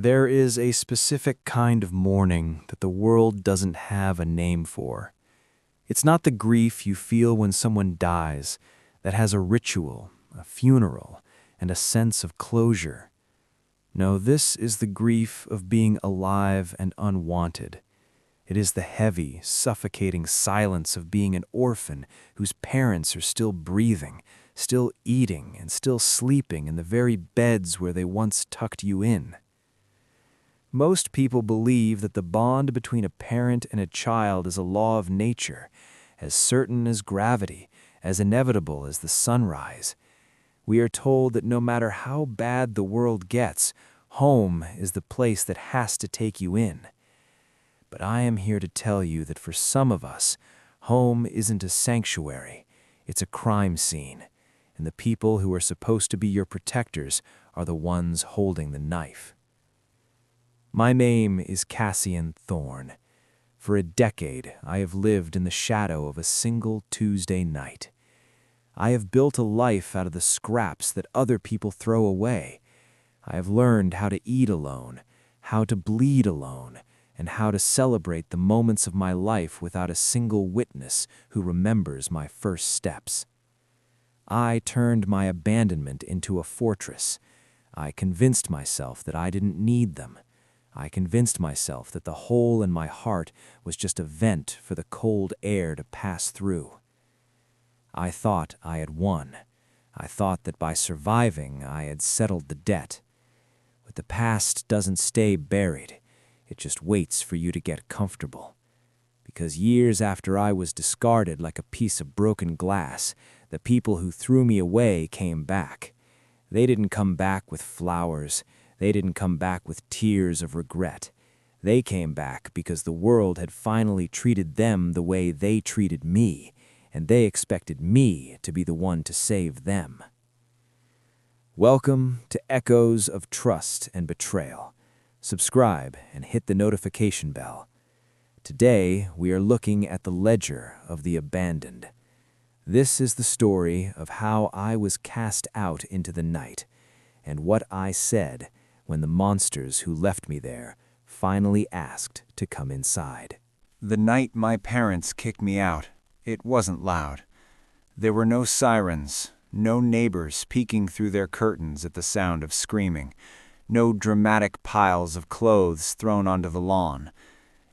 There is a specific kind of mourning that the world doesn't have a name for. It's not the grief you feel when someone dies that has a ritual, a funeral, and a sense of closure. No, this is the grief of being alive and unwanted. It is the heavy, suffocating silence of being an orphan whose parents are still breathing, still eating, and still sleeping in the very beds where they once tucked you in. Most people believe that the bond between a parent and a child is a law of nature, as certain as gravity, as inevitable as the sunrise. We are told that no matter how bad the world gets, home is the place that has to take you in. But I am here to tell you that for some of us, home isn't a sanctuary, it's a crime scene, and the people who are supposed to be your protectors are the ones holding the knife. My name is Cassian Thorne. For a decade, I have lived in the shadow of a single Tuesday night. I have built a life out of the scraps that other people throw away. I have learned how to eat alone, how to bleed alone, and how to celebrate the moments of my life without a single witness who remembers my first steps. I turned my abandonment into a fortress. I convinced myself that I didn't need them. I convinced myself that the hole in my heart was just a vent for the cold air to pass through. I thought I had won. I thought that by surviving I had settled the debt. But the past doesn't stay buried. It just waits for you to get comfortable. Because years after I was discarded like a piece of broken glass, the people who threw me away came back. They didn't come back with flowers. They didn't come back with tears of regret. They came back because the world had finally treated them the way they treated me, and they expected me to be the one to save them. Welcome to Echoes of Trust and Betrayal. Subscribe and hit the notification bell. Today, we are looking at the ledger of the abandoned. This is the story of how I was cast out into the night, and what I said when the monsters who left me there finally asked to come inside. The night my parents kicked me out, it wasn't loud. There were no sirens, no neighbors peeking through their curtains at the sound of screaming, no dramatic piles of clothes thrown onto the lawn.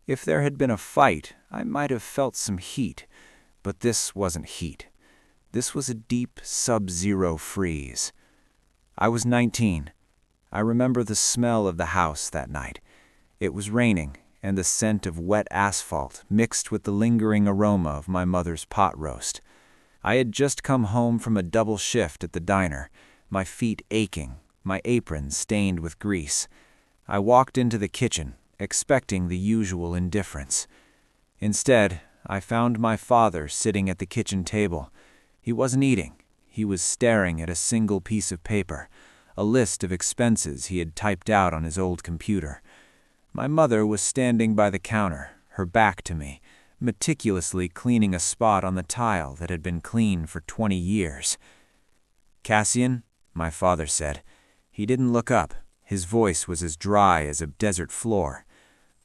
If there had been a fight, I might have felt some heat, but this wasn't heat. This was a deep sub-zero freeze. I was 19. I remember the smell of the house that night. It was raining, and the scent of wet asphalt mixed with the lingering aroma of my mother's pot roast. I had just come home from a double shift at the diner, my feet aching, my apron stained with grease. I walked into the kitchen, expecting the usual indifference. Instead, I found my father sitting at the kitchen table. He wasn't eating. He was staring at a single piece of paper, a list of expenses he had typed out on his old computer. My mother was standing by the counter, her back to me, meticulously cleaning a spot on the tile that had been clean for 20 years. "Cassian," my father said. He didn't look up. His voice was as dry as a desert floor.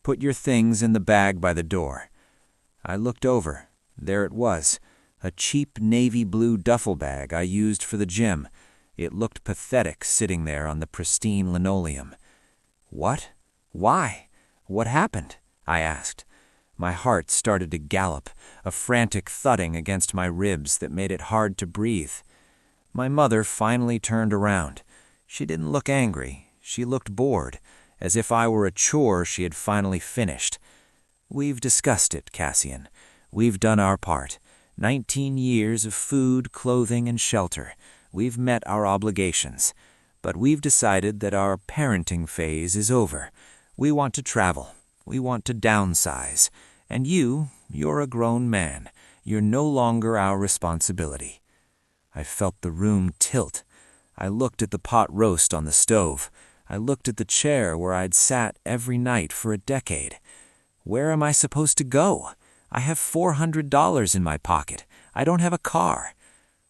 "Put your things in the bag by the door." I looked over. There it was, a cheap navy blue duffel bag I used for the gym. It looked pathetic sitting there on the pristine linoleum. "What? Why? What happened?" I asked. My heart started to gallop, a frantic thudding against my ribs that made it hard to breathe. My mother finally turned around. She didn't look angry. She looked bored, as if I were a chore she had finally finished. "We've discussed it, Cassian. We've done our part. 19 years of food, clothing, and shelter. We've met our obligations. But we've decided that our parenting phase is over. We want to travel. We want to downsize. And you're a grown man. You're no longer our responsibility." I felt the room tilt. I looked at the pot roast on the stove. I looked at the chair where I'd sat every night for a decade. Where am I supposed to go? I have $400 in my pocket. I don't have a car.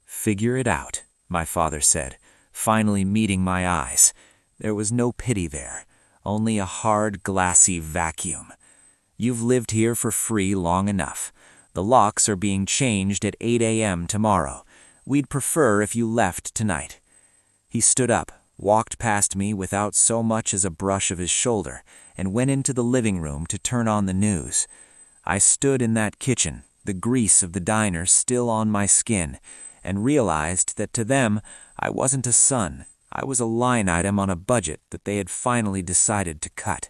"Figure it out," my father said, finally meeting my eyes. There was no pity there, only a hard, glassy vacuum. You've lived here for free long enough. The locks are being changed at 8 a.m. tomorrow. We'd prefer if you left tonight." He stood up, walked past me without so much as a brush of his shoulder, and went into the living room to turn on the news. I stood in that kitchen, the grease of the diner still on my skin, and realized that to them, I wasn't a son. I was a line item on a budget that they had finally decided to cut.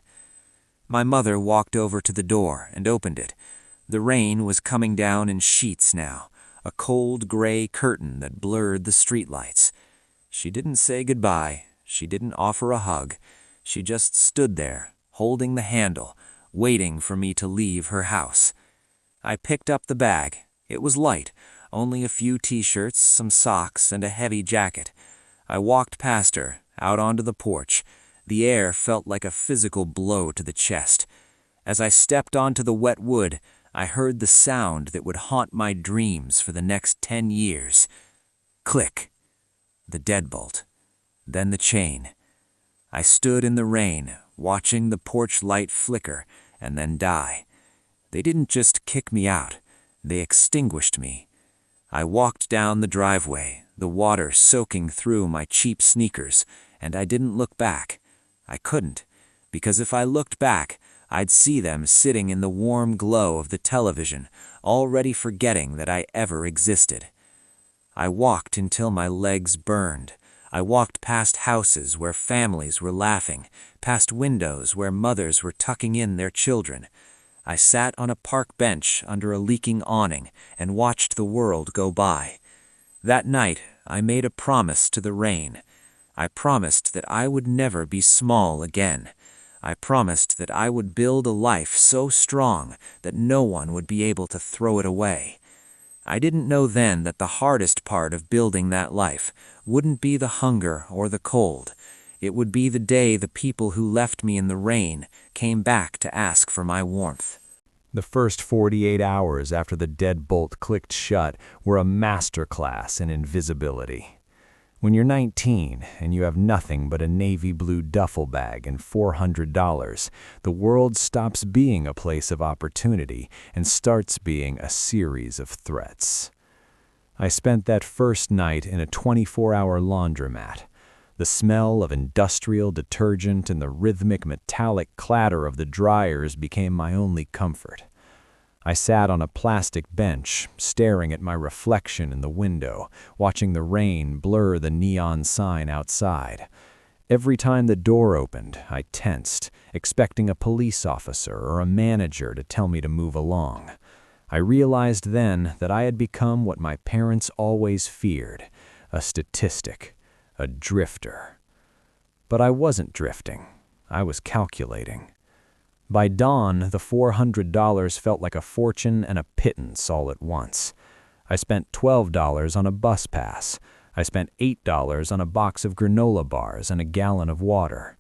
My mother walked over to the door and opened it. The rain was coming down in sheets now, a cold gray curtain that blurred the streetlights. She didn't say goodbye. She didn't offer a hug. She just stood there, holding the handle, waiting for me to leave her house. I picked up the bag. It was light, only a few t-shirts, some socks, and a heavy jacket. I walked past her, out onto the porch. The air felt like a physical blow to the chest. As I stepped onto the wet wood, I heard the sound that would haunt my dreams for the next 10 years. Click. The deadbolt. Then the chain. I stood in the rain, watching the porch light flicker and then die. They didn't just kick me out. They extinguished me. I walked down the driveway, the water soaking through my cheap sneakers, and I didn't look back. I couldn't, because if I looked back, I'd see them sitting in the warm glow of the television, already forgetting that I ever existed. I walked until my legs burned. I walked past houses where families were laughing, past windows where mothers were tucking in their children. I sat on a park bench under a leaking awning and watched the world go by. That night, I made a promise to the rain. I promised that I would never be small again. I promised that I would build a life so strong that no one would be able to throw it away. I didn't know then that the hardest part of building that life wouldn't be the hunger or the cold. It would be the day the people who left me in the rain came back to ask for my warmth. The first 48 hours after the deadbolt clicked shut were a masterclass in invisibility. When you're 19 and you have nothing but a navy blue duffel bag and $400, the world stops being a place of opportunity and starts being a series of threats. I spent that first night in a 24-hour laundromat. The smell of industrial detergent and the rhythmic metallic clatter of the dryers became my only comfort. I sat on a plastic bench, staring at my reflection in the window, watching the rain blur the neon sign outside. Every time the door opened, I tensed, expecting a police officer or a manager to tell me to move along. I realized then that I had become what my parents always feared, a statistic, a drifter. But I wasn't drifting. I was calculating. By dawn, the $400 felt like a fortune and a pittance all at once. I spent $12 on a bus pass. I spent $8 on a box of granola bars and a gallon of water.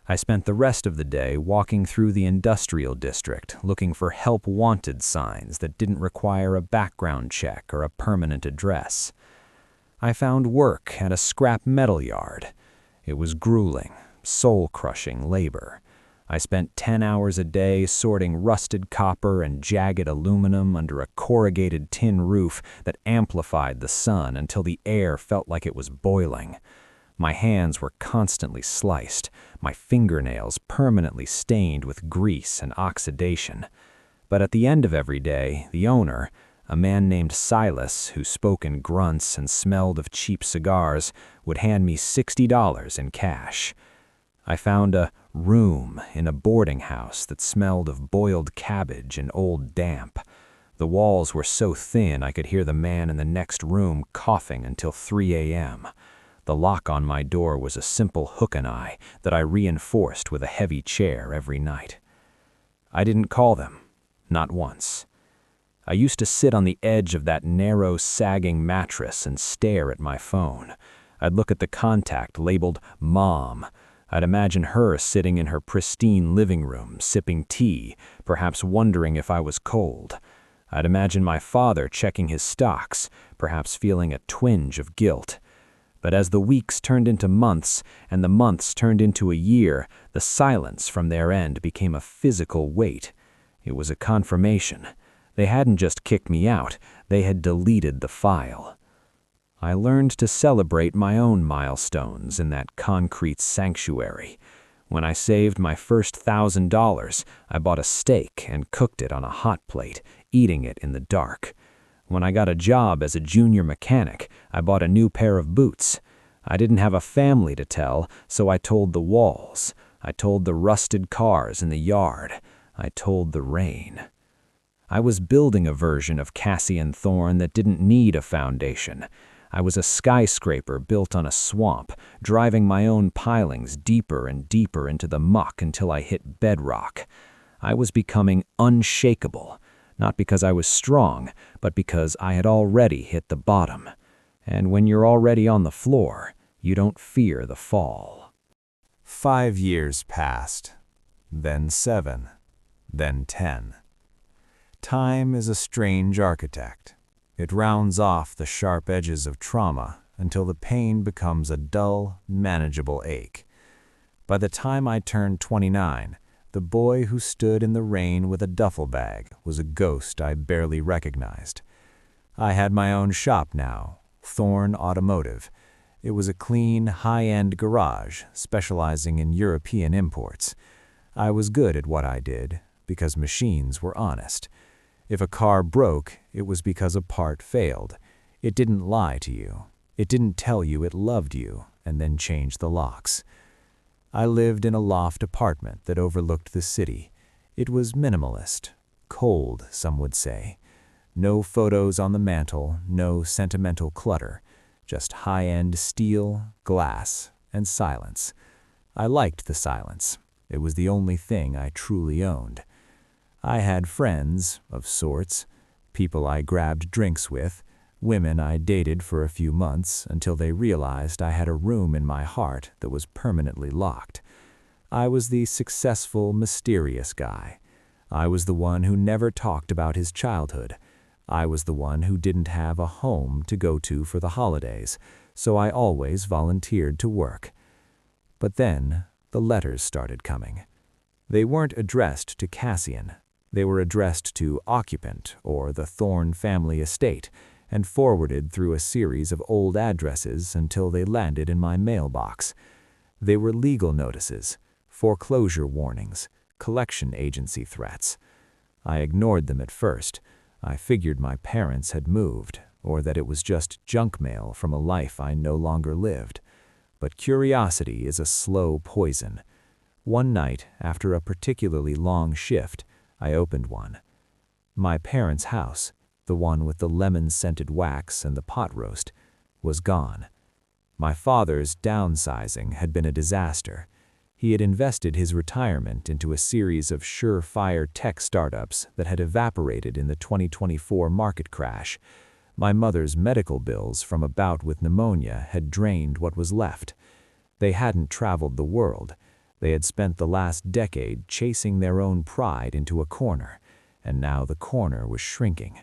I spent the rest of the day walking through the industrial district looking for help wanted signs that didn't require a background check or a permanent address. I found work at a scrap metal yard. It was grueling, soul-crushing labor. I spent 10 hours a day sorting rusted copper and jagged aluminum under a corrugated tin roof that amplified the sun until the air felt like it was boiling. My hands were constantly sliced, my fingernails permanently stained with grease and oxidation. But at the end of every day, the owner, a man named Silas who spoke in grunts and smelled of cheap cigars, would hand me $60 in cash. I found a room in a boarding house that smelled of boiled cabbage and old damp. The walls were so thin I could hear the man in the next room coughing until 3 a.m. The lock on my door was a simple hook and eye that I reinforced with a heavy chair every night. I didn't call them, not once. I used to sit on the edge of that narrow, sagging mattress and stare at my phone. I'd look at the contact labeled Mom. I'd imagine her sitting in her pristine living room, sipping tea, perhaps wondering if I was cold. I'd imagine my father checking his stocks, perhaps feeling a twinge of guilt. But as the weeks turned into months, and the months turned into a year, the silence from their end became a physical weight. It was a confirmation. They hadn't just kicked me out, they had deleted the file. I learned to celebrate my own milestones in that concrete sanctuary. When I saved my first $1,000, I bought a steak and cooked it on a hot plate, eating it in the dark. When I got a job as a junior mechanic, I bought a new pair of boots. I didn't have a family to tell, so I told the walls. I told the rusted cars in the yard. I told the rain. I was building a version of Cassian Thorne that didn't need a foundation. I was a skyscraper built on a swamp, driving my own pilings deeper and deeper into the muck until I hit bedrock. I was becoming unshakable, not because I was strong, but because I had already hit the bottom. And when you're already on the floor, you don't fear the fall. 5 years passed, then 7, then 10. Time is a strange architect. It rounds off the sharp edges of trauma until the pain becomes a dull, manageable ache. By the time I turned 29, the boy who stood in the rain with a duffel bag was a ghost I barely recognized. I had my own shop now, Thorne Automotive. It was a clean, high-end garage specializing in European imports. I was good at what I did because machines were honest. If a car broke, it was because a part failed. It didn't lie to you. It didn't tell you it loved you and then change the locks. I lived in a loft apartment that overlooked the city. It was minimalist, cold, some would say. No photos on the mantle, no sentimental clutter, just high-end steel, glass, and silence. I liked the silence. It was the only thing I truly owned. I had friends, of sorts, people I grabbed drinks with, women I dated for a few months until they realized I had a room in my heart that was permanently locked. I was the successful, mysterious guy. I was the one who never talked about his childhood. I was the one who didn't have a home to go to for the holidays, so I always volunteered to work. But then, the letters started coming. They weren't addressed to Cassian. They were addressed to Occupant or the Thorne family estate, and forwarded through a series of old addresses until they landed in my mailbox. They were legal notices, foreclosure warnings, collection agency threats. I ignored them at first. I figured my parents had moved, or that it was just junk mail from a life I no longer lived. But curiosity is a slow poison. One night, after a particularly long shift, I opened one. My parents' house, the one with the lemon-scented wax and the pot roast, was gone. My father's downsizing had been a disaster. He had invested his retirement into a series of surefire tech startups that had evaporated in the 2024 market crash. My mother's medical bills from a bout with pneumonia had drained what was left. They hadn't traveled the world. They had spent the last decade chasing their own pride into a corner, and now the corner was shrinking.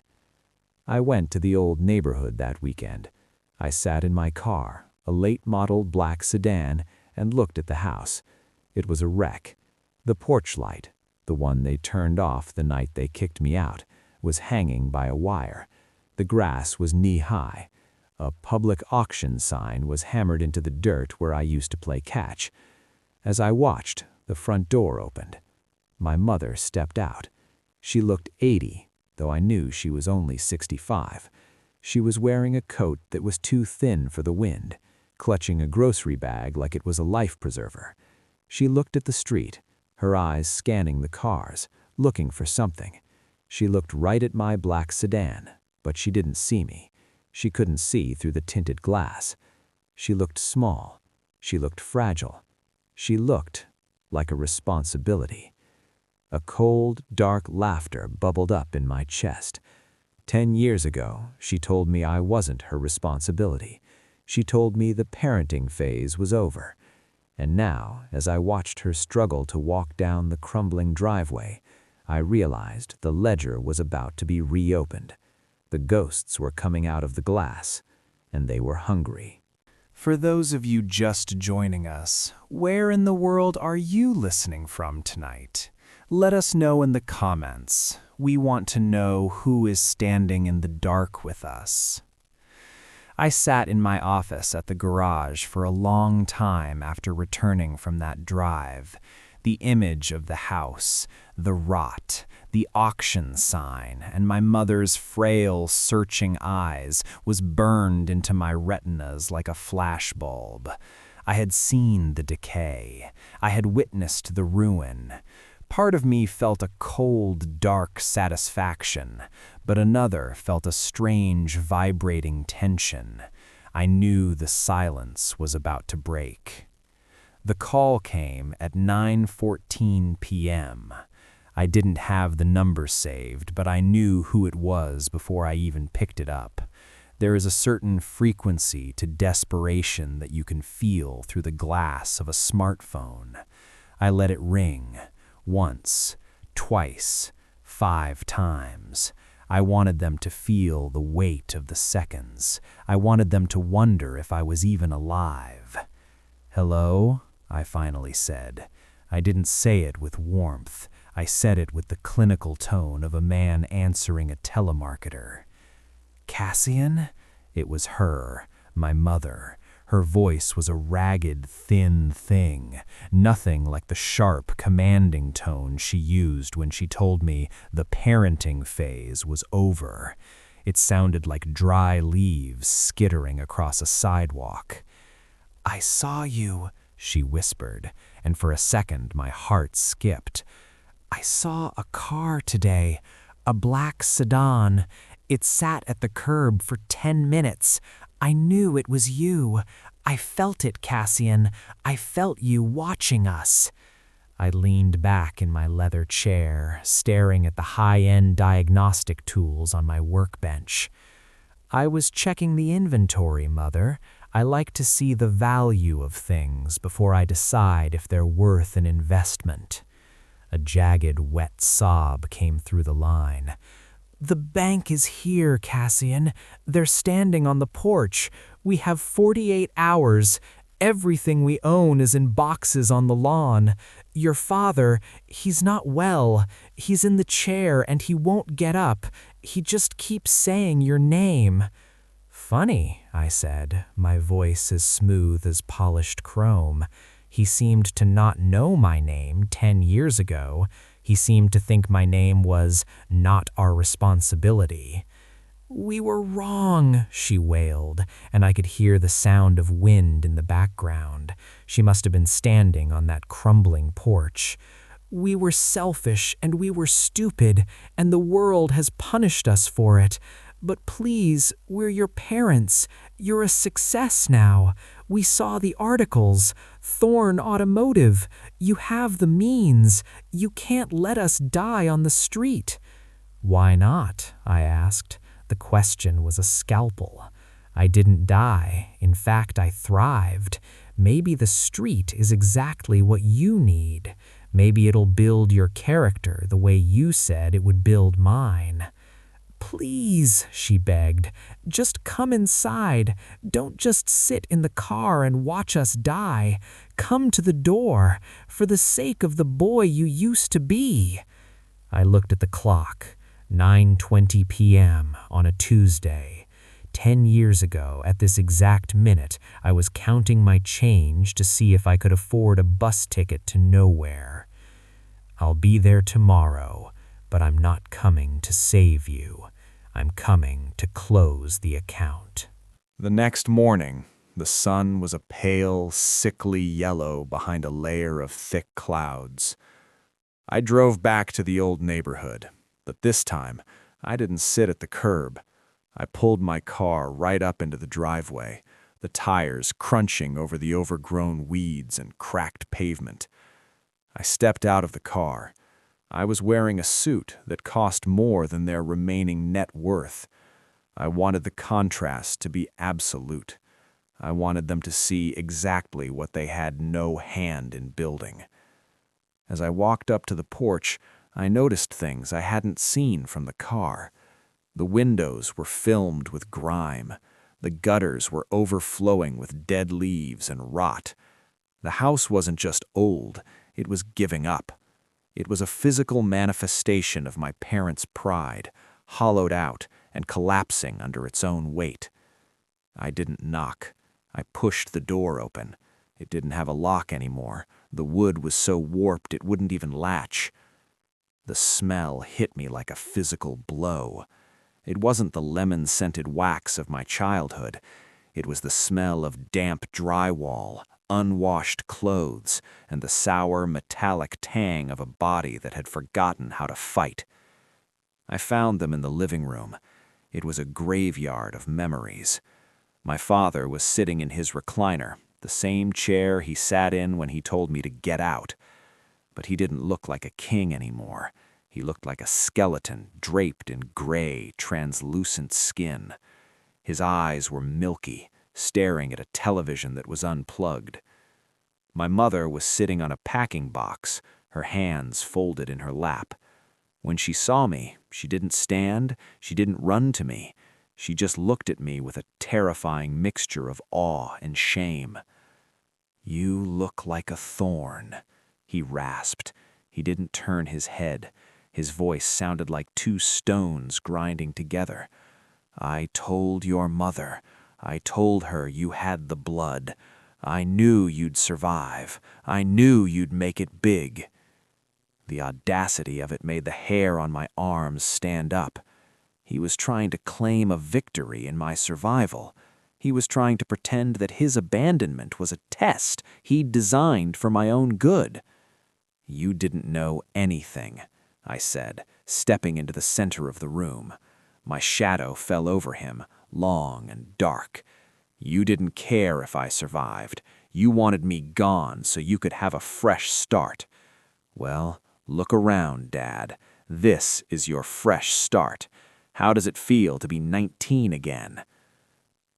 I went to the old neighborhood that weekend. I sat in my car, a late-model black sedan, and looked at the house. It was a wreck. The porch light, the one they turned off the night they kicked me out, was hanging by a wire. The grass was knee-high. A public auction sign was hammered into the dirt where I used to play catch. As I watched, the front door opened. My mother stepped out. She looked 80, though I knew she was only 65. She was wearing a coat that was too thin for the wind, clutching a grocery bag like it was a life preserver. She looked at the street, her eyes scanning the cars, looking for something. She looked right at my black sedan, but she didn't see me. She couldn't see through the tinted glass. She looked small. She looked fragile. She looked like a responsibility. A cold, dark laughter bubbled up in my chest. 10 years ago, she told me I wasn't her responsibility. She told me the parenting phase was over. And now, as I watched her struggle to walk down the crumbling driveway, I realized the ledger was about to be reopened. The ghosts were coming out of the glass, and they were hungry. For those of you just joining us, where in the world are you listening from tonight? Let us know in the comments. We want to know who is standing in the dark with us. I sat in my office at the garage for a long time after returning from that drive. The image of the house, the rot, the auction sign, and my mother's frail, searching eyes was burned into my retinas like a flashbulb. I had seen the decay. I had witnessed the ruin. Part of me felt a cold, dark satisfaction, but another felt a strange, vibrating tension. I knew the silence was about to break. The call came at 9:14 p.m. I didn't have the number saved, but I knew who it was before I even picked it up. There is a certain frequency to desperation that you can feel through the glass of a smartphone. I let it ring. Once, twice, 5 times. I wanted them to feel the weight of the seconds. I wanted them to wonder if I was even alive. "Hello?" I finally said. I didn't say it with warmth. I said it with the clinical tone of a man answering a telemarketer. "Cassian?" It was her, my mother. Her voice was a ragged, thin thing, nothing like the sharp, commanding tone she used when she told me the parenting phase was over. It sounded like dry leaves skittering across a sidewalk. "I saw you," she whispered, and for a second my heart skipped. "I saw a car today, a black sedan. It sat at the curb for 10 minutes. I knew it was you. I felt it, Cassian. I felt you watching us." I leaned back in my leather chair, staring at the high-end diagnostic tools on my workbench. "I was checking the inventory, Mother. I like to see the value of things before I decide if they're worth an investment." A jagged, wet sob came through the line. "The bank is here, Cassian. They're standing on the porch. We have 48 hours. Everything we own is in boxes on the lawn. Your father, he's not well. He's in the chair and he won't get up. He just keeps saying your name." "Funny," I said, my voice as smooth as polished chrome. He seemed to not know my name 10 years ago. He seemed to think my name was not our responsibility. "We were wrong," she wailed, and I could hear the sound of wind in the background. She must have been standing on that crumbling porch. "We were selfish and we were stupid, and the world has punished us for it. But please, we're your parents. You're a success now. We saw the articles. Thorne Automotive. You have the means. You can't let us die on the street." "Why not?" I asked. The question was a scalpel. I didn't die. In fact, I thrived. Maybe the street is exactly what you need. Maybe it'll build your character the way you said it would build mine. "Please," she begged, "just come inside. Don't just sit in the car and watch us die. Come to the door, for the sake of the boy you used to be." I looked at the clock. 9:20 p.m. on a Tuesday. 10 years ago, at this exact minute, I was counting my change to see if I could afford a bus ticket to nowhere. "I'll be there tomorrow, but I'm not coming to save you. I'm coming to close the account." The next morning, the sun was a pale, sickly yellow behind a layer of thick clouds. I drove back to the old neighborhood, but this time, I didn't sit at the curb. I pulled my car right up into the driveway, the tires crunching over the overgrown weeds and cracked pavement. I stepped out of the car. I was wearing a suit that cost more than their remaining net worth. I wanted the contrast to be absolute. I wanted them to see exactly what they had no hand in building. As I walked up to the porch, I noticed things I hadn't seen from the car. The windows were filmed with grime. The gutters were overflowing with dead leaves and rot. The house wasn't just old, it was giving up. It was a physical manifestation of my parents' pride, hollowed out and collapsing under its own weight. I didn't knock. I pushed the door open. It didn't have a lock anymore. The wood was so warped it wouldn't even latch. The smell hit me like a physical blow. It wasn't the lemon-scented wax of my childhood. It was the smell of damp drywall, unwashed clothes, and the sour, metallic tang of a body that had forgotten how to fight. I found them in the living room. It was a graveyard of memories. My father was sitting in his recliner, the same chair he sat in when he told me to get out. But he didn't look like a king anymore. He looked like a skeleton draped in gray, translucent skin. His eyes were milky, staring at a television that was unplugged. My mother was sitting on a packing box, her hands folded in her lap. When she saw me, she didn't stand, she didn't run to me. She just looked at me with a terrifying mixture of awe and shame. "You look like a thorn," he rasped. He didn't turn his head. His voice sounded like two stones grinding together. "I told your mother. I told her you had the blood. I knew you'd survive. I knew you'd make it big." The audacity of it made the hair on my arms stand up. He was trying to claim a victory in my survival. He was trying to pretend that his abandonment was a test he'd designed for my own good. "You didn't know anything," I said, stepping into the center of the room. My shadow fell over him, long and dark. "You didn't care if I survived. You wanted me gone so you could have a fresh start. Well, look around, Dad. This is your fresh start. How does it feel to be 19 again?"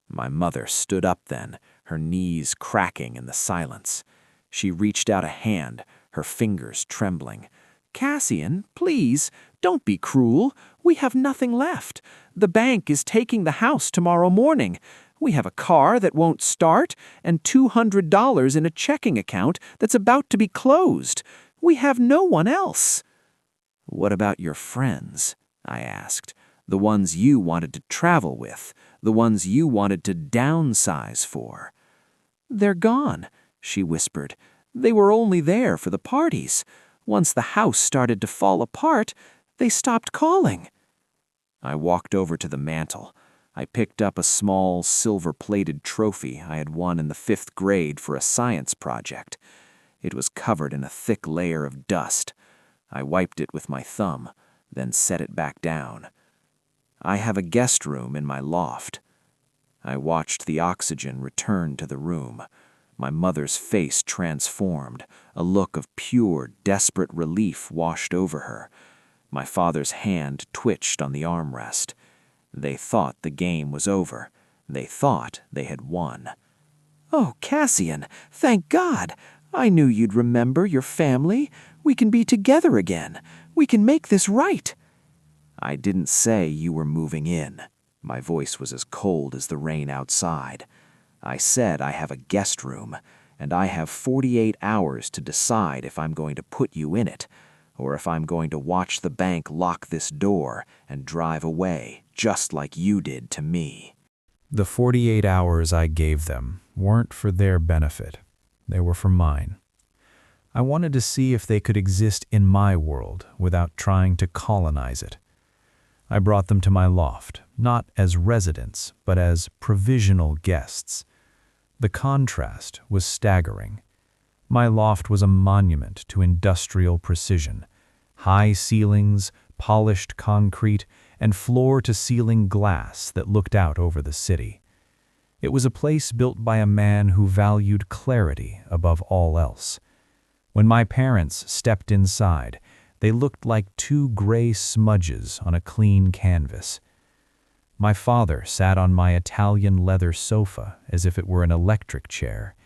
My mother stood up then, her knees cracking in the silence. She reached out a hand, her fingers trembling. "Cassian, please, don't be cruel. We have nothing left. The bank is taking the house tomorrow morning. We have a car that won't start and $200 in a checking account that's about to be closed. We have no one else." "What about your friends?" I asked. "The ones you wanted to travel with, the ones you wanted to downsize for." "They're gone," she whispered. "They were only there for the parties. Once the house started to fall apart, they stopped calling." I walked over to the mantel. I picked up a small, silver-plated trophy I had won in the 5th grade for a science project. It was covered in a thick layer of dust. I wiped it with my thumb, then set it back down. "I have a guest room in my loft." I watched the oxygen return to the room. My mother's face transformed. A look of pure, desperate relief washed over her. My father's hand twitched on the armrest. They thought the game was over. They thought they had won. "Oh, Cassian, thank God! I knew you'd remember your family. We can be together again. We can make this right." "I didn't say you were moving in." My voice was as cold as the rain outside. "I said I have a guest room, and I have 48 hours to decide if I'm going to put you in it, or if I'm going to watch the bank lock this door and drive away, just like you did to me." The 48 hours I gave them weren't for their benefit. They were for mine. I wanted to see if they could exist in my world without trying to colonize it. I brought them to my loft, not as residents, but as provisional guests. The contrast was staggering. My loft was a monument to industrial precision. High ceilings, polished concrete, and floor-to-ceiling glass that looked out over the city. It was a place built by a man who valued clarity above all else. When my parents stepped inside, they looked like two gray smudges on a clean canvas. My father sat on my Italian leather sofa as if it were an electric chair.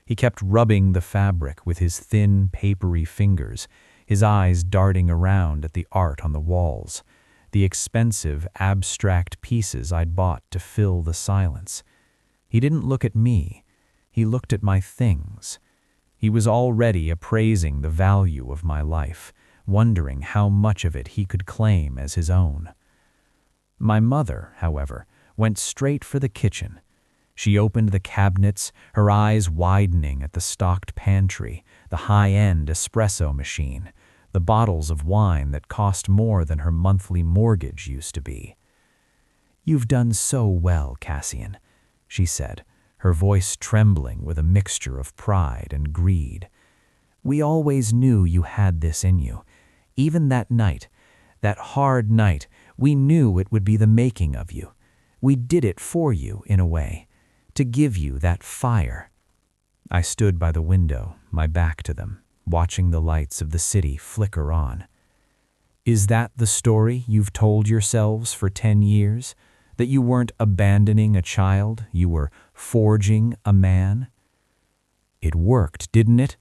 He kept rubbing the fabric with his thin, papery fingers, his eyes darting around at the art on the walls, the expensive, abstract pieces I'd bought to fill the silence. He didn't look at me. He looked at my things. He was already appraising the value of my life, wondering how much of it he could claim as his own. My mother, however, went straight for the kitchen. She opened the cabinets, her eyes widening at the stocked pantry, the high-end espresso machine, the bottles of wine that cost more than her monthly mortgage used to be. "You've done so well, Cassian," she said, her voice trembling with a mixture of pride and greed. "We always knew you had this in you. Even that night, that hard night, we knew it would be the making of you. We did it for you, in a way, to give you that fire." I stood by the window, my back to them, watching the lights of the city flicker on. "Is that the story you've told yourselves for 10 years? That you weren't abandoning a child, you were forging a man?" "It worked, didn't it?"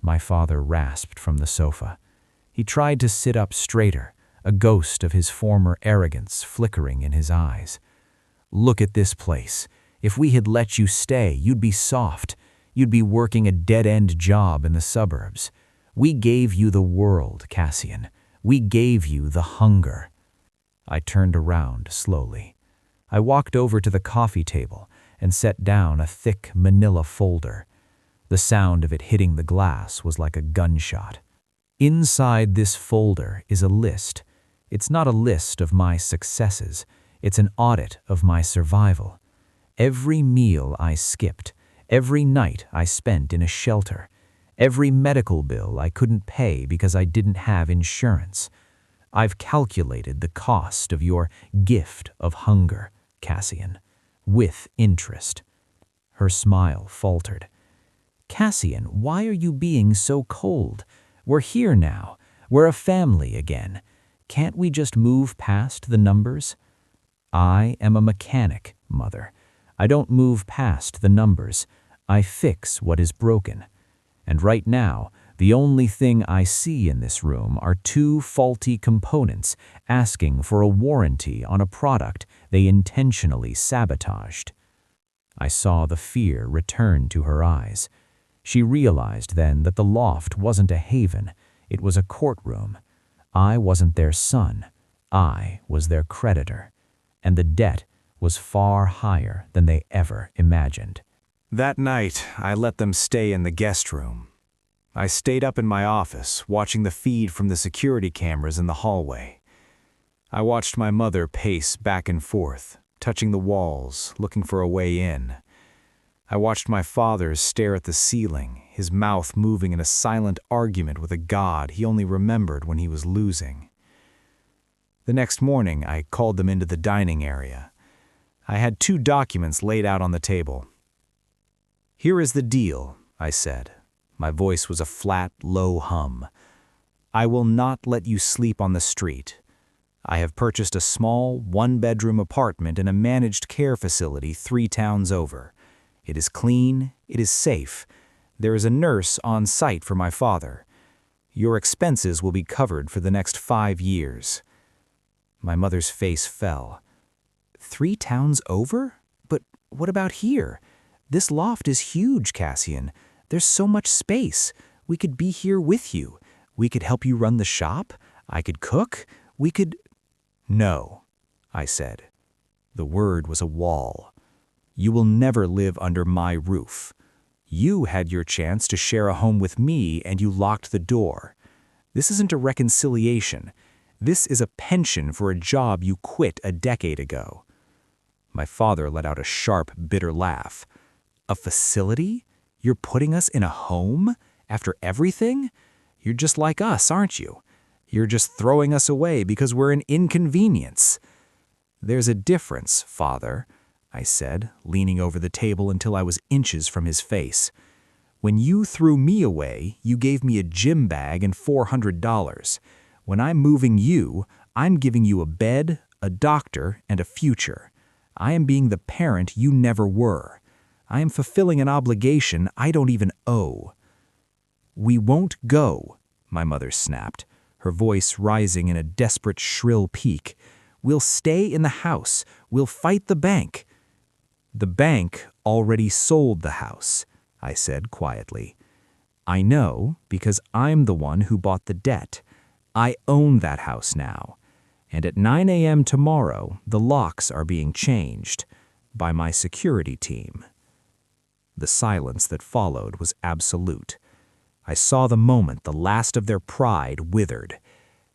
my father rasped from the sofa. He tried to sit up straighter, a ghost of his former arrogance flickering in his eyes. "Look at this place. If we had let you stay, you'd be soft. You'd be working a dead-end job in the suburbs. We gave you the world, Cassian. We gave you the hunger." I turned around slowly. I walked over to the coffee table and set down a thick manila folder. The sound of it hitting the glass was like a gunshot. Inside this folder is a list. It's not a list of my successes. It's an audit of my survival. Every meal I skipped, every night I spent in a shelter, every medical bill I couldn't pay because I didn't have insurance. I've calculated the cost of your gift of hunger, Cassian, with interest. Her smile faltered. "Cassian, why are you being so cold? We're here now. We're a family again. Can't we just move past the numbers?" "I am a mechanic, Mother. I don't move past the numbers. I fix what is broken. And right now, the only thing I see in this room are 2 faulty components asking for a warranty on a product they intentionally sabotaged." I saw the fear return to her eyes. She realized then that the loft wasn't a haven, it was a courtroom. I wasn't their son, I was their creditor, and the debt was far higher than they ever imagined. That night, I let them stay in the guest room. I stayed up in my office, watching the feed from the security cameras in the hallway. I watched my mother pace back and forth, touching the walls, looking for a way in. I watched my father stare at the ceiling, his mouth moving in a silent argument with a god he only remembered when he was losing. The next morning, I called them into the dining area. I had 2 documents laid out on the table. "Here is the deal," I said. My voice was a flat, low hum. "I will not let you sleep on the street. I have purchased a small, 1-bedroom apartment in a managed care facility 3 towns over. It is clean, it is safe. There is a nurse on site for my father. Your expenses will be covered for the next 5 years. My mother's face fell. 3 towns over? But what about here? This loft is huge, Cassian. There's so much space. We could be here with you. We could help you run the shop. I could cook. We could... No, I said. The word was a wall. You will never live under my roof. You had your chance to share a home with me and you locked the door. This isn't a reconciliation. This is a pension for a job you quit a decade ago. My father let out a sharp, bitter laugh. A facility? You're putting us in a home? After everything? You're just like us, aren't you? You're just throwing us away because we're an inconvenience. There's a difference, Father, I said, leaning over the table until I was inches from his face. When you threw me away, you gave me a gym bag and $400. When I'm moving you, I'm giving you a bed, a doctor, and a future. I am being the parent you never were. I am fulfilling an obligation I don't even owe. We won't go, my mother snapped, her voice rising in a desperate shrill peak. We'll stay in the house. We'll fight the bank. The bank already sold the house," I said quietly. "I know because I'm the one who bought the debt. I own that house now. And at 9 a.m. tomorrow, the locks are being changed by my security team." The silence that followed was absolute. I saw the moment the last of their pride withered.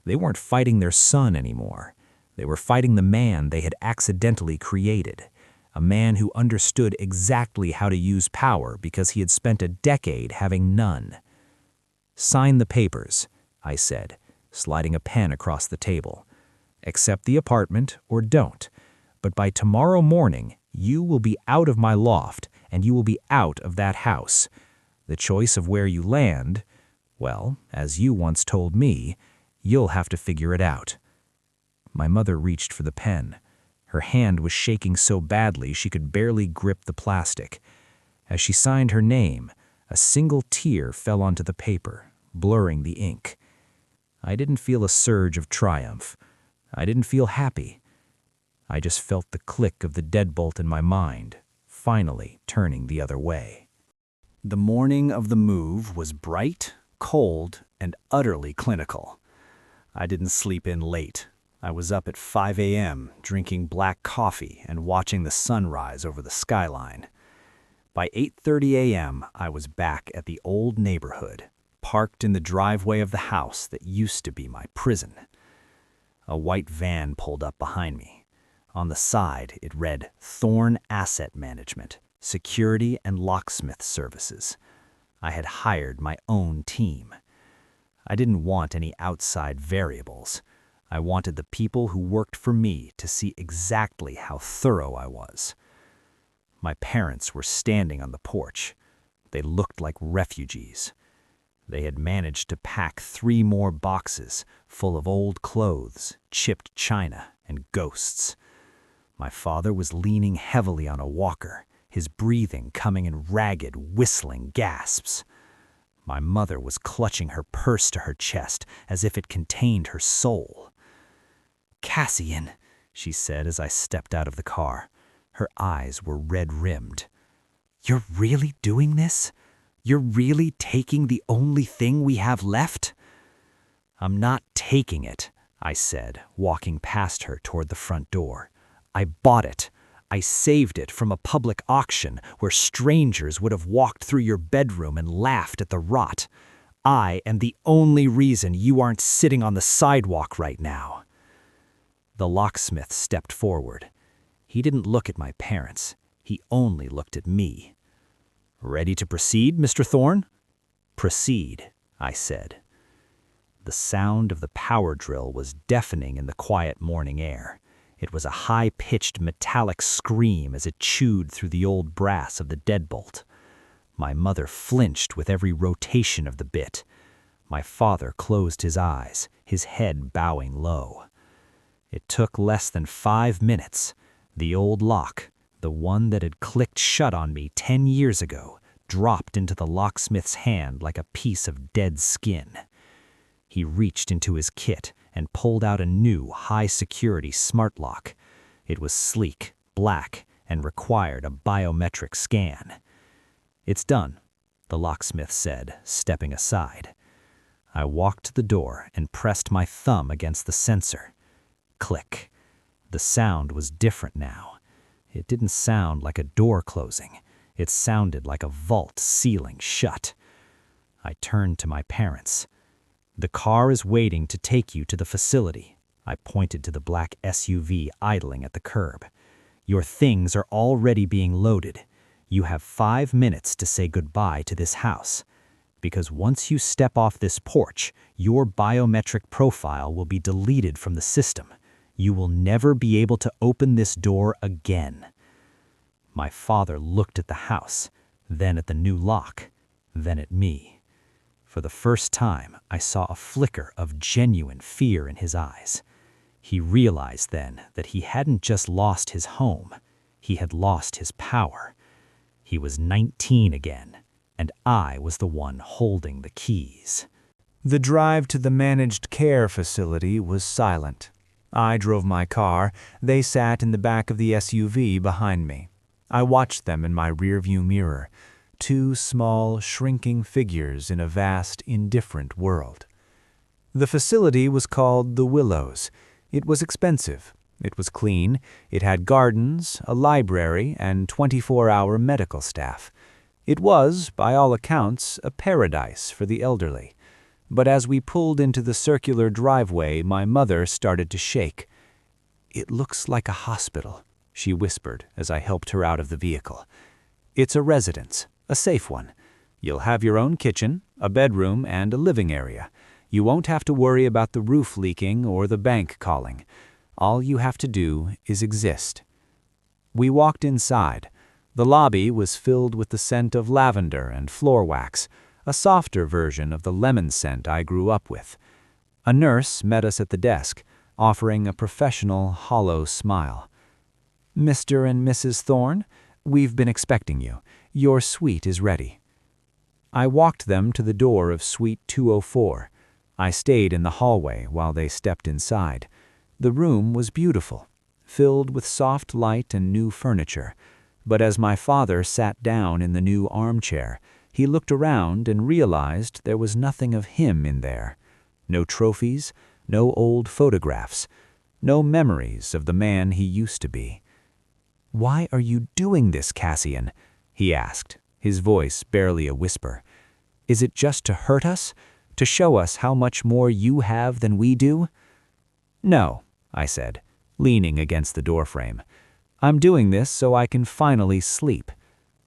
They weren't fighting their son anymore. They were fighting the man they had accidentally created, a man who understood exactly how to use power because he had spent a decade having none. "Sign the papers," I said, sliding a pen across the table. "Accept the apartment or don't. But by tomorrow morning, you will be out of my loft and you will be out of that house. The choice of where you land, well, as you once told me, you'll have to figure it out." My mother reached for the pen. Her hand was shaking so badly she could barely grip the plastic. As she signed her name, a single tear fell onto the paper, blurring the ink. I didn't feel a surge of triumph. I didn't feel happy. I just felt the click of the deadbolt in my mind, finally turning the other way. The morning of the move was bright, cold, and utterly clinical. I didn't sleep in late. I was up at 5 a.m., drinking black coffee and watching the sunrise over the skyline. By 8:30 a.m., I was back at the old neighborhood, parked in the driveway of the house that used to be my prison. A white van pulled up behind me. On the side, it read Thorne Asset Management, Security and Locksmith Services. I had hired my own team. I didn't want any outside variables. I wanted the people who worked for me to see exactly how thorough I was. My parents were standing on the porch. They looked like refugees. They had managed to pack 3 more boxes full of old clothes, chipped china, and ghosts. My father was leaning heavily on a walker, his breathing coming in ragged, whistling gasps. My mother was clutching her purse to her chest as if it contained her soul. "Cassian," she said as I stepped out of the car. Her eyes were red-rimmed. "You're really doing this? You're really taking the only thing we have left?" "I'm not taking it," I said, walking past her toward the front door. "I bought it. I saved it from a public auction where strangers would have walked through your bedroom and laughed at the rot. I am the only reason you aren't sitting on the sidewalk right now." The locksmith stepped forward. He didn't look at my parents. He only looked at me. "Ready to proceed, Mr. Thorne?" "Proceed," I said. The sound of the power drill was deafening in the quiet morning air. It was a high-pitched metallic scream as it chewed through the old brass of the deadbolt. My mother flinched with every rotation of the bit. My father closed his eyes, his head bowing low. It took less than 5 minutes. The old lock, the one that had clicked shut on me 10 years ago, dropped into the locksmith's hand like a piece of dead skin. He reached into his kit and pulled out a new high-security smart lock. It was sleek, black, and required a biometric scan. "It's done," the locksmith said, stepping aside. I walked to the door and pressed my thumb against the sensor. Click. The sound was different now. It didn't sound like a door closing. It sounded like a vault sealing shut. I turned to my parents. "The car is waiting to take you to the facility." I pointed to the black SUV idling at the curb. "Your things are already being loaded. You have 5 minutes to say goodbye to this house. Because once you step off this porch, your biometric profile will be deleted from the system. You will never be able to open this door again." My father looked at the house, then at the new lock, then at me. For the first time, I saw a flicker of genuine fear in his eyes. He realized then that he hadn't just lost his home, he had lost his power. He was 19 again, and I was the one holding the keys. The drive to the managed care facility was silent. I drove my car, they sat in the back of the SUV behind me. I watched them in my rearview mirror, two small, shrinking figures in a vast, indifferent world. The facility was called The Willows. It was expensive. It was clean. It had gardens, a library, and 24-hour medical staff. It was, by all accounts, a paradise for the elderly. But as we pulled into the circular driveway, my mother started to shake. "It looks like a hospital," she whispered as I helped her out of the vehicle. "It's a residence, a safe one. You'll have your own kitchen, a bedroom, and a living area. You won't have to worry about the roof leaking or the bank calling. All you have to do is exist." We walked inside. The lobby was filled with the scent of lavender and floor wax, a softer version of the lemon scent I grew up with. A nurse met us at the desk, offering a professional, hollow smile. "Mr. and Mrs. Thorne, we've been expecting you. Your suite is ready." I walked them to the door of Suite 204. I stayed in the hallway while they stepped inside. The room was beautiful, filled with soft light and new furniture. But as my father sat down in the new armchair, he looked around and realized there was nothing of him in there. No trophies, no old photographs, no memories of the man he used to be. "Why are you doing this, Cassian?" he asked, his voice barely a whisper. "Is it just to hurt us? To show us how much more you have than we do?" "No," I said, leaning against the doorframe. "I'm doing this so I can finally sleep.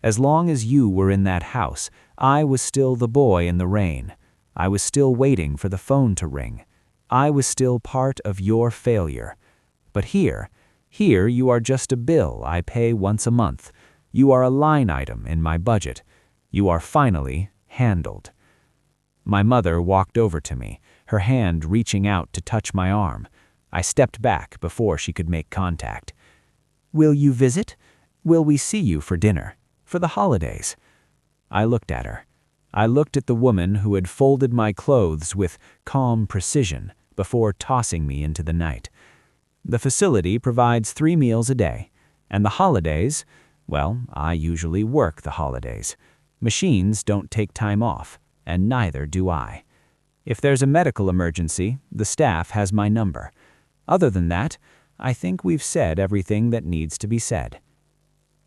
As long as you were in that house, I was still the boy in the rain. I was still waiting for the phone to ring. I was still part of your failure. But here you are just a bill I pay once a month. You are a line item in my budget. You are finally handled." My mother walked over to me, her hand reaching out to touch my arm. I stepped back before she could make contact. "Will you visit? Will we see you for dinner? For the holidays?" I looked at her. I looked at the woman who had folded my clothes with calm precision before tossing me into the night. The facility provides 3 meals a day, and the holidays, well, I usually work the holidays. Machines don't take time off, and neither do I. If there's a medical emergency, the staff has my number. Other than that, I think we've said everything that needs to be said.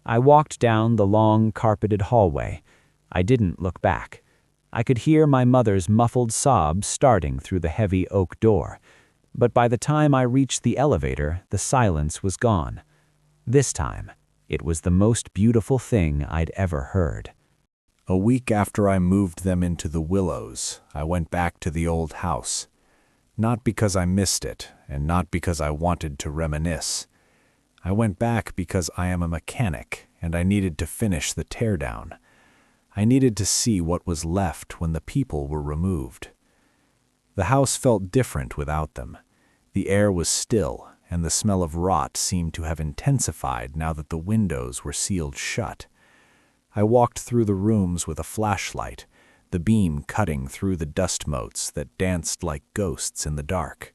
I walked down the long, carpeted hallway. I didn't look back. I could hear my mother's muffled sobs starting through the heavy oak door. But by the time I reached the elevator, the silence was gone. This time, it was the most beautiful thing I'd ever heard. A week after I moved them into the Willows, I went back to the old house. Not because I missed it, and not because I wanted to reminisce. I went back because I am a mechanic, and I needed to finish the teardown. I needed to see what was left when the people were removed. The house felt different without them. The air was still, and the smell of rot seemed to have intensified now that the windows were sealed shut. I walked through the rooms with a flashlight, the beam cutting through the dust motes that danced like ghosts in the dark.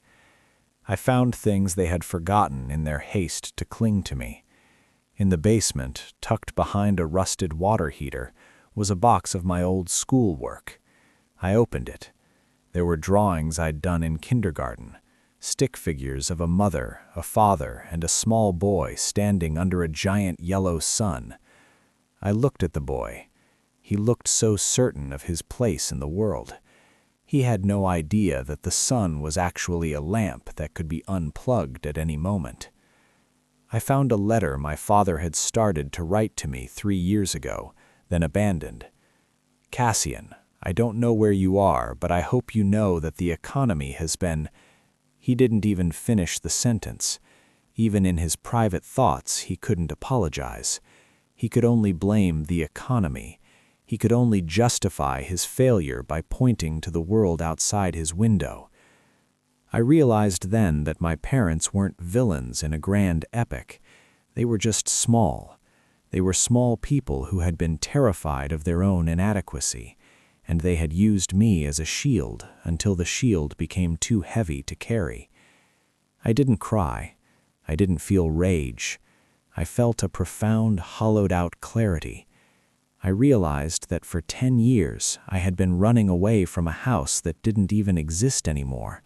I found things they had forgotten in their haste to cling to me. In the basement, tucked behind a rusted water heater, was a box of my old schoolwork. I opened it. There were drawings I'd done in kindergarten, stick figures of a mother, a father, and a small boy standing under a giant yellow sun. I looked at the boy. He looked so certain of his place in the world. He had no idea that the sun was actually a lamp that could be unplugged at any moment. I found a letter my father had started to write to me 3 years ago, then abandoned. "Cassian, I don't know where you are, but I hope you know that the economy has been—" He didn't even finish the sentence. Even in his private thoughts, he couldn't apologize. He could only blame the economy. He could only justify his failure by pointing to the world outside his window. I realized then that my parents weren't villains in a grand epic. They were just small. They were small people who had been terrified of their own inadequacy, and they had used me as a shield until the shield became too heavy to carry. I didn't cry. I didn't feel rage. I felt a profound, hollowed-out clarity. I realized that for 10 years I had been running away from a house that didn't even exist anymore.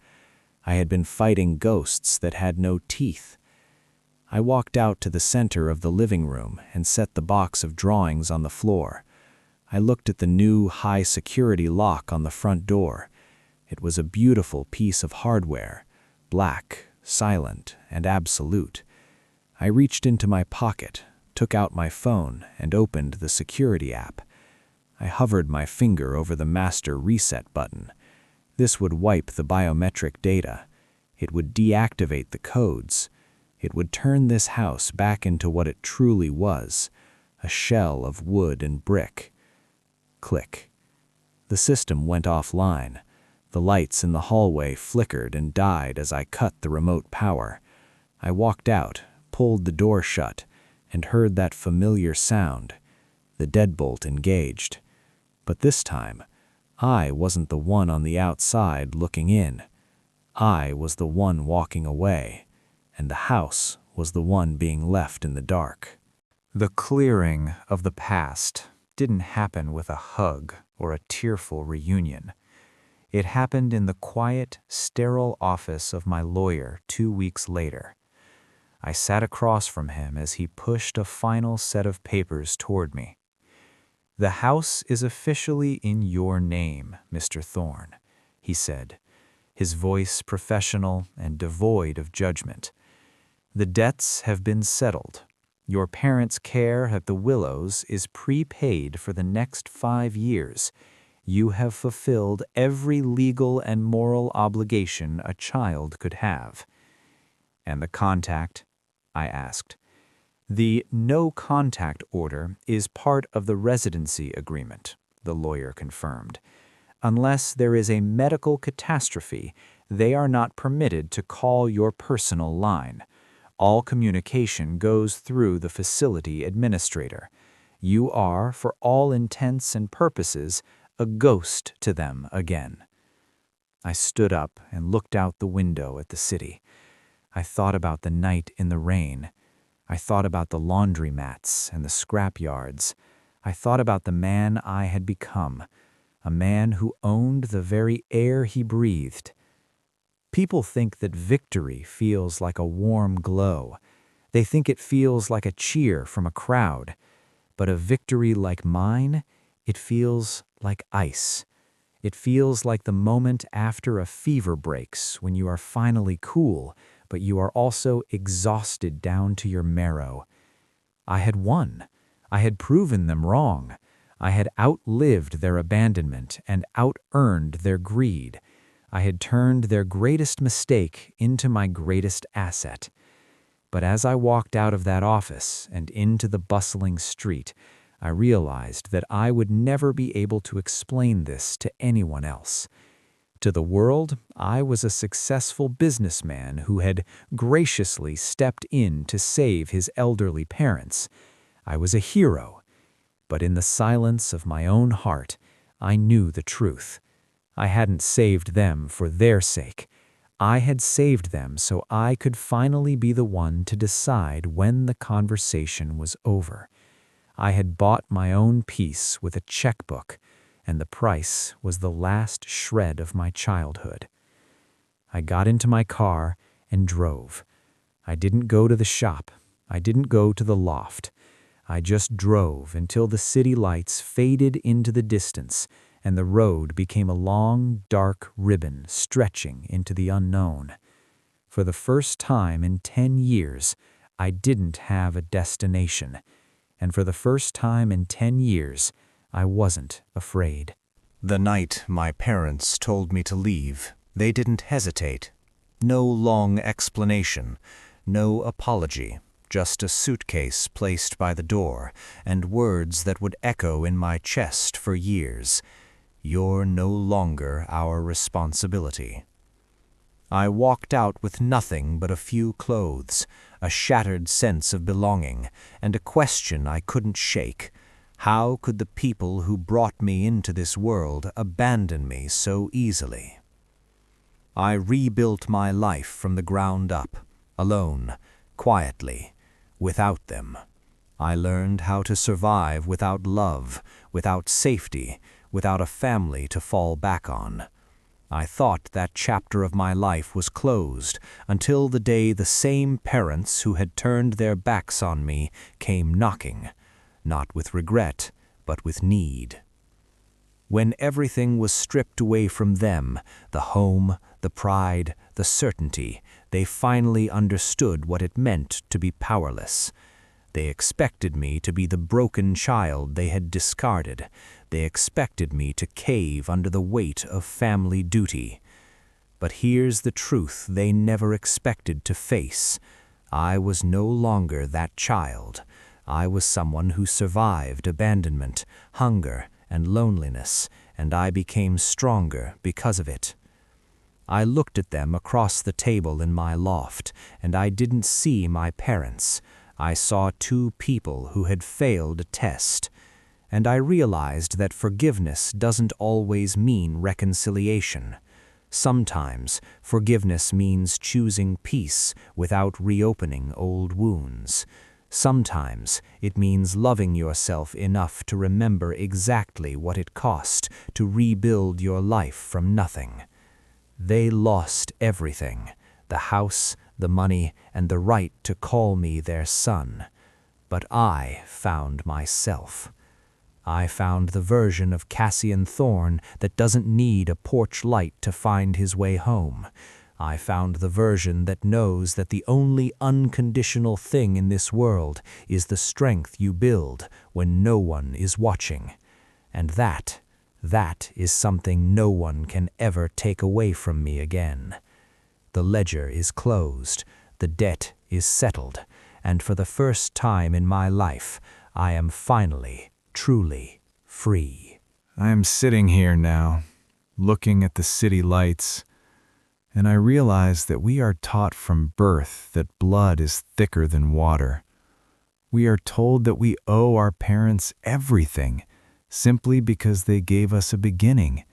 I had been fighting ghosts that had no teeth. I walked out to the center of the living room and set the box of drawings on the floor. I looked at the new high-security lock on the front door. It was a beautiful piece of hardware, black, silent, and absolute. I reached into my pocket, took out my phone, and opened the security app. I hovered my finger over the master reset button. This would wipe the biometric data. It would deactivate the codes. It would turn this house back into what it truly was, a shell of wood and brick. Click. The system went offline. The lights in the hallway flickered and died as I cut the remote power. I walked out, pulled the door shut, and heard that familiar sound. The deadbolt engaged. But this time, I wasn't the one on the outside looking in. I was the one walking away, and the house was the one being left in the dark. The clearing of the past didn't happen with a hug or a tearful reunion. It happened in the quiet, sterile office of my lawyer 2 weeks later. I sat across from him as he pushed a final set of papers toward me. "The house is officially in your name, Mr. Thorne," he said, his voice professional and devoid of judgment. "The debts have been settled. Your parents' care at the Willows is prepaid for the next 5 years. You have fulfilled every legal and moral obligation a child could have." "And the contact?" I asked. "The no-contact order is part of the residency agreement," the lawyer confirmed. "Unless there is a medical catastrophe, they are not permitted to call your personal line. All communication goes through the facility administrator. You are, for all intents and purposes, a ghost to them again." I stood up and looked out the window at the city. I thought about the night in the rain. I thought about the laundry mats and the scrap yards. I thought about the man I had become, a man who owned the very air he breathed. People think that victory feels like a warm glow. They think it feels like a cheer from a crowd. But a victory like mine, it feels like ice. It feels like the moment after a fever breaks when you are finally cool, but you are also exhausted down to your marrow. I had won. I had proven them wrong. I had outlived their abandonment and out-earned their greed. I had turned their greatest mistake into my greatest asset. But as I walked out of that office and into the bustling street, I realized that I would never be able to explain this to anyone else. To the world, I was a successful businessman who had graciously stepped in to save his elderly parents. I was a hero. But in the silence of my own heart, I knew the truth. I hadn't saved them for their sake. I had saved them so I could finally be the one to decide when the conversation was over. I had bought my own peace with a checkbook, and the price was the last shred of my childhood. I got into my car and drove. I didn't go to the shop. I didn't go to the loft. I just drove until the city lights faded into the distance and the road became a long, dark ribbon stretching into the unknown. For the first time in 10 years, I didn't have a destination. And for the first time in 10 years, I wasn't afraid. The night my parents told me to leave, they didn't hesitate. No long explanation, no apology, just a suitcase placed by the door and words that would echo in my chest for years. "You're no longer our responsibility." I walked out with nothing but a few clothes, a shattered sense of belonging, and a question I couldn't shake. How could the people who brought me into this world abandon me so easily? I rebuilt my life from the ground up, alone, quietly, without them. I learned how to survive without love, without safety, without a family to fall back on. I thought that chapter of my life was closed until the day the same parents who had turned their backs on me came knocking, not with regret, but with need. When everything was stripped away from them, the home, the pride, the certainty, they finally understood what it meant to be powerless. They expected me to be the broken child they had discarded. They expected me to cave under the weight of family duty. But here's the truth they never expected to face. I was no longer that child. I was someone who survived abandonment, hunger, and loneliness, and I became stronger because of it. I looked at them across the table in my loft, and I didn't see my parents. I saw two people who had failed a test, and I realized that forgiveness doesn't always mean reconciliation. Sometimes forgiveness means choosing peace without reopening old wounds. Sometimes it means loving yourself enough to remember exactly what it cost to rebuild your life from nothing. They lost everything, the house, the money, and the right to call me their son. But I found myself. I found the version of Cassian Thorne that doesn't need a porch light to find his way home. I found the version that knows that the only unconditional thing in this world is the strength you build when no one is watching. And that is something no one can ever take away from me again. The ledger is closed, the debt is settled, and for the first time in my life, I am finally, truly free. I am sitting here now, looking at the city lights, and I realize that we are taught from birth that blood is thicker than water. We are told that we owe our parents everything, simply because they gave us a beginning.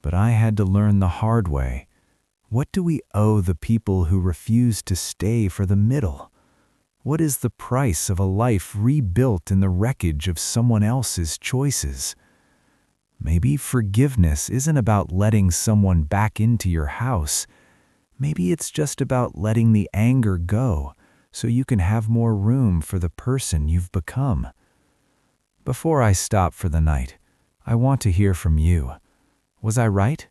But I had to learn the hard way. What do we owe the people who refuse to stay for the middle? What is the price of a life rebuilt in the wreckage of someone else's choices? Maybe forgiveness isn't about letting someone back into your house. Maybe it's just about letting the anger go so you can have more room for the person you've become. Before I stop for the night, I want to hear from you. Was I right?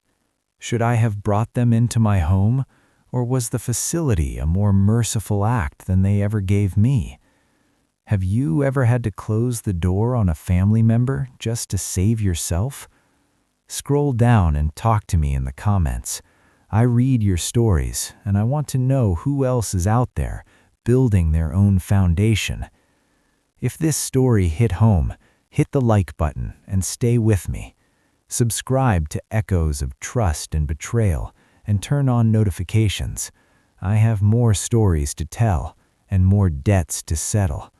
Should I have brought them into my home, or was the facility a more merciful act than they ever gave me? Have you ever had to close the door on a family member just to save yourself? Scroll down and talk to me in the comments. I read your stories, and I want to know who else is out there building their own foundation. If this story hit home, hit the like button and stay with me. Subscribe to Echoes of Trust and Betrayal and turn on notifications. I have more stories to tell and more debts to settle.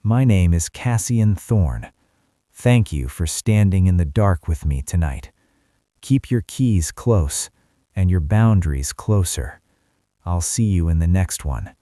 My name is Cassian Thorne. Thank you for standing in the dark with me tonight. Keep your keys close and your boundaries closer. I'll see you in the next one.